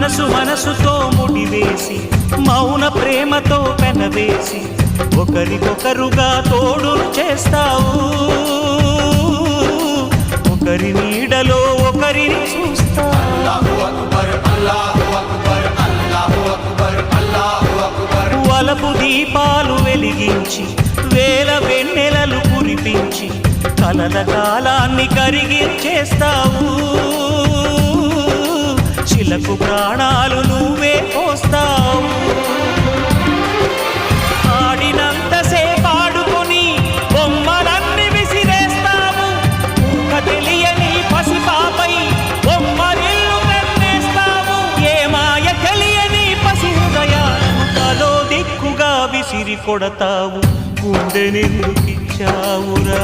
మనసుతో ముడివేసి మౌన ప్రేమతో పెనవేసి ఒకరికొకరుగా తోడును చేస్తావు ఒకరి నీడలో ఒకరిని చూస్తావు వలపు దీపాలు వెలిగించి వేల వెన్నెలలు కురిపించి కలల కాలాన్ని కరిగించేస్తావు చిలకు ప్రాణాలు నువ్వే పోస్తావు ఆడినంతసేపు ఆడుకొని బొమ్మలన్నీ విసిరేస్తావు తెలియని పసిపాపై బొమ్మరిల్లు కన్నేస్తావు ఏ మాయ తెలియని పసి హృదయాలను తలో దిక్కుగా విసిరి కొడతావు గుండెనెందుకిచ్చావురా